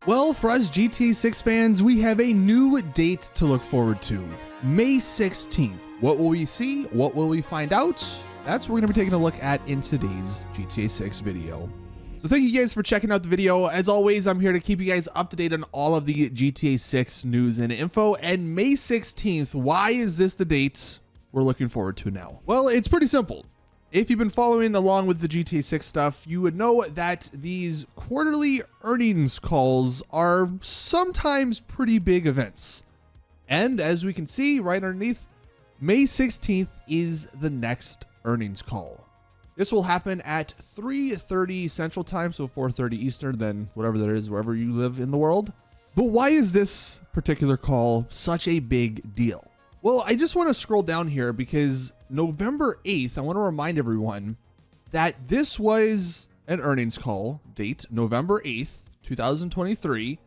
Well, for us GTA 6 fans, we have a new date to look forward to. May 16th. What will we see? What will we find out? That's what we're going to be taking a look at in today's GTA 6 video. So thank you guys for checking out the video. As always, I'm here to keep you guys up to date on all of the GTA 6 news and info. And May 16th, why is this the date we're looking forward to now? Well, it's pretty simple. If you've been following along with the GTA 6 stuff, you would know that these quarterly earnings calls are sometimes pretty big events. And as we can see right underneath, May 16th is the next earnings call. This will happen at 3:30 Central Time, so 4:30 Eastern, then whatever that is, wherever you live in the world. But why is this particular call such a big deal? Well, I just want to scroll down here because November 8th, I want to remind everyone that this was an earnings call date, November 8th, 2023.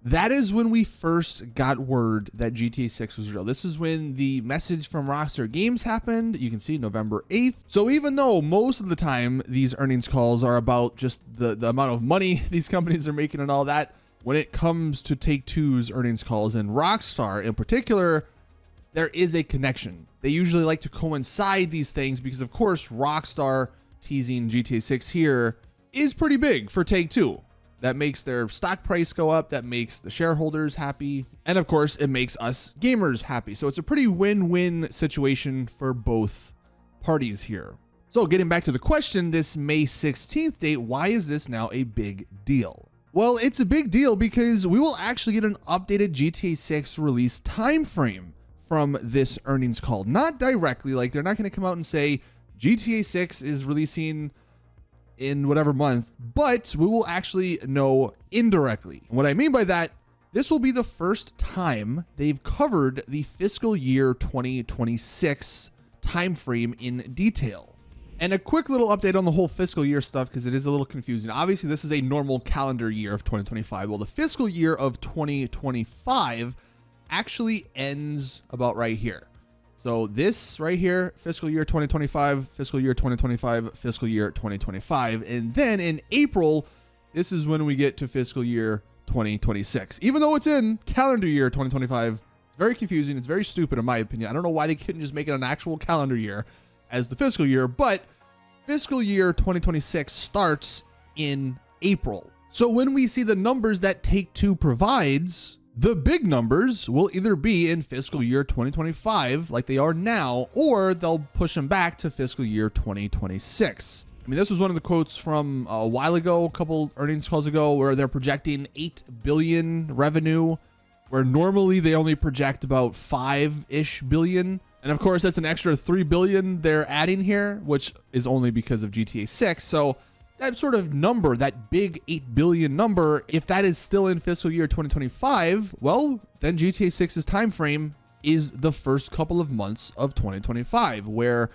That is when we first got word that GTA 6 was real. This is when the message from Rockstar Games happened. You can see November 8th. So even though most of the time these earnings calls are about just the amount of money these companies are making and all that, when it comes to Take-Two's earnings calls and Rockstar in particular, there is a connection. They usually like to coincide these things because, of course, Rockstar teasing GTA 6 here is pretty big for Take-Two. That makes their stock price go up. That makes the shareholders happy. And, of course, it makes us gamers happy. So it's a pretty win-win situation for both parties here. So getting back to the question, this May 16th date, why is this now a big deal? Well, it's a big deal because we will actually get an updated GTA 6 release timeframe from this earnings call. Not directly, like they're not going to come out and say GTA 6 is releasing in whatever month, but we will actually know indirectly. What I mean by that, this will be the first time they've covered the fiscal year 2026 timeframe in detail. And a quick little update on the whole fiscal year stuff, because it is a little confusing. Obviously, this is a normal calendar year of 2025. Well, the fiscal year of 2025 actually ends about right here. So this right here, fiscal year 2025, fiscal year 2025, fiscal year 2025. And then in April, this is when we get to fiscal year 2026. Even though it's in calendar year 2025, it's very confusing. It's very stupid in my opinion. I don't know why they couldn't just make it an actual calendar year as the fiscal year, but fiscal year 2026 starts in April. So when we see the numbers that Take-Two provides, the big numbers will either be in fiscal year 2025 like they are now, or they'll push them back to fiscal year 2026. I mean, this was one of the quotes from a while ago, a couple earnings calls ago, where they're projecting 8 billion revenue, where normally they only project about 5-ish billion. And of course, that's an extra 3 billion they're adding here, which is only because of GTA 6. So that sort of number, that big 8 billion number, if that is still in fiscal year 2025, well, then GTA 6's time frame is the first couple of months of 2025, where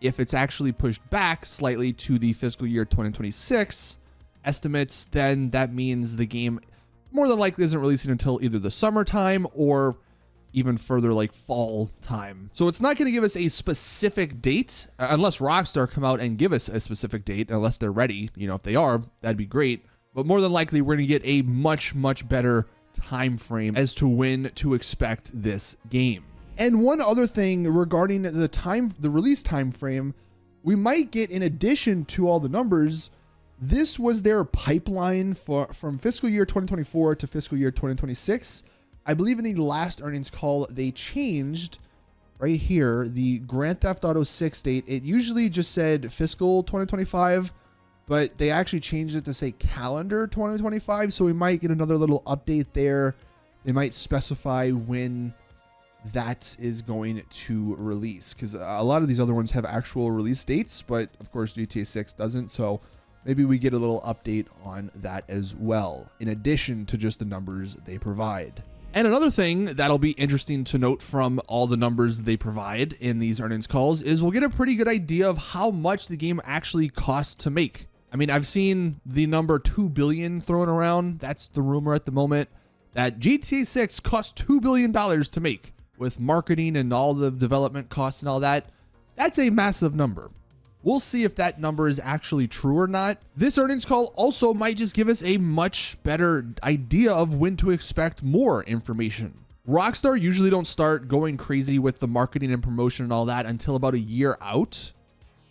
if it's actually pushed back slightly to the fiscal year 2026 estimates, then that means the game more than likely isn't releasing until either the summertime or even further like fall time. So it's not going to give us a specific date unless Rockstar come out and give us a specific date, unless they're ready. You know, if they are, that'd be great. But more than likely, we're going to get a much, much better time frame as to when to expect this game. And one other thing regarding the release time frame, we might get, in addition to all the numbers, this was their pipeline from fiscal year 2024 to fiscal year 2026. I believe in the last earnings call, they changed right here, the Grand Theft Auto 6 date. It usually just said fiscal 2025, but they actually changed it to say calendar 2025. So we might get another little update there. They might specify when that is going to release, because a lot of these other ones have actual release dates, but of course GTA 6 doesn't. So maybe we get a little update on that as well, in addition to just the numbers they provide. And another thing that'll be interesting to note from all the numbers they provide in these earnings calls is we'll get a pretty good idea of how much the game actually costs to make. I mean, I've seen the number 2 billion thrown around. That's the rumor at the moment, that GTA 6 cost $2 billion to make with marketing and all the development costs and all that. That's a massive number. We'll see if that number is actually true or not. This earnings call also might just give us a much better idea of when to expect more information. Rockstar usually don't start going crazy with the marketing and promotion and all that until about a year out.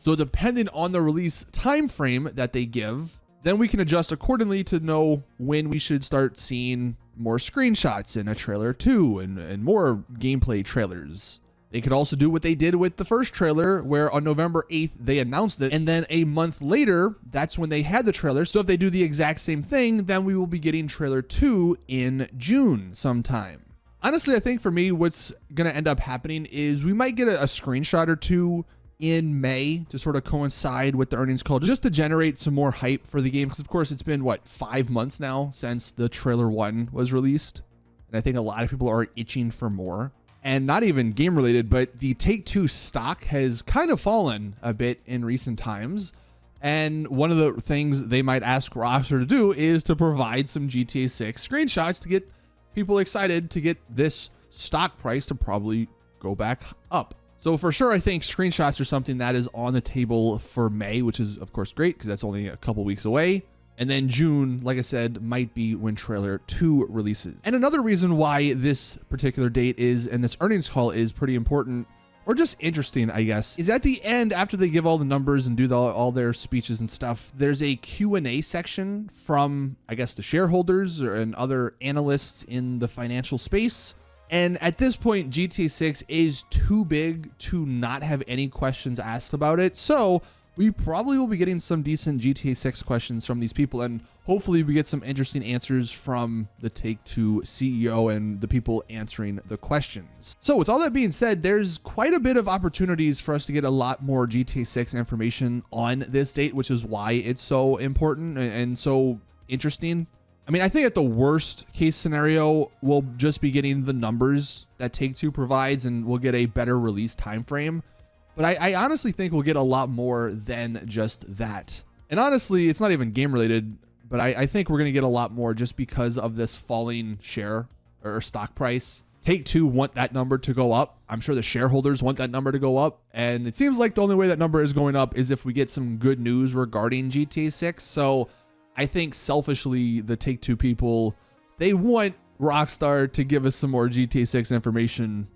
So depending on the release time frame that they give, then we can adjust accordingly to know when we should start seeing more screenshots in a trailer 2 and more gameplay trailers. They could also do what they did with the first trailer, where on November 8th, they announced it. And then a month later, that's when they had the trailer. So if they do the exact same thing, then we will be getting trailer 2 in June sometime. Honestly, I think for me, what's going to end up happening is we might get a screenshot or two in May to sort of coincide with the earnings call, just to generate some more hype for the game. Because of course, it's been 5 months now since the trailer 1 was released. And I think a lot of people are itching for more. And not even game related, but the Take-Two stock has kind of fallen a bit in recent times. And one of the things they might ask Rockstar to do is to provide some GTA 6 screenshots to get people excited to get this stock price to probably go back up. So for sure, I think screenshots are something that is on the table for May, which is of course great because that's only a couple weeks away. And then June, like I said, might be when trailer 2 releases. And another reason why this particular date is, and this earnings call is pretty important, or just interesting, I guess, is at the end, after they give all the numbers and do all their speeches and stuff, there's a Q&A section from, I guess, the shareholders and other analysts in the financial space. And at this point, GTA 6 is too big to not have any questions asked about it. So we probably will be getting some decent GTA 6 questions from these people, and hopefully we get some interesting answers from the Take-Two CEO and the people answering the questions. So with all that being said, there's quite a bit of opportunities for us to get a lot more GTA 6 information on this date, which is why it's so important and so interesting. I mean, I think at the worst case scenario, we'll just be getting the numbers that Take-Two provides, and we'll get a better release time frame. But I honestly think we'll get a lot more than just that. And honestly, it's not even game related, but I think we're going to get a lot more just because of this falling share or stock price. Take-Two want that number to go up. I'm sure the shareholders want that number to go up. And it seems like the only way that number is going up is if we get some good news regarding GTA 6. So I think selfishly, the Take-Two people, they want Rockstar to give us some more GTA 6 information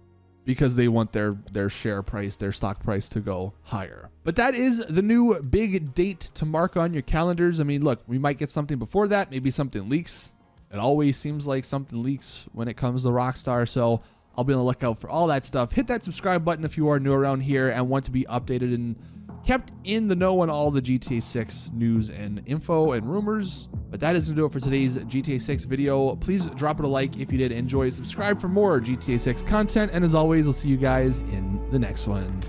because they want their share price, their stock price to go higher. But that is the new big date to mark on your calendars. I mean, look, we might get something before that. Maybe something leaks. It always seems like something leaks when it comes to Rockstar. So I'll be on the lookout for all that stuff. Hit that subscribe button if you are new around here and want to be updated and kept in the know on all the GTA 6 news and info and rumors. But that is going to do it for today's GTA 6 video. Please drop it a like if you did enjoy. Subscribe for more GTA 6 content. And as always, I'll see you guys in the next one.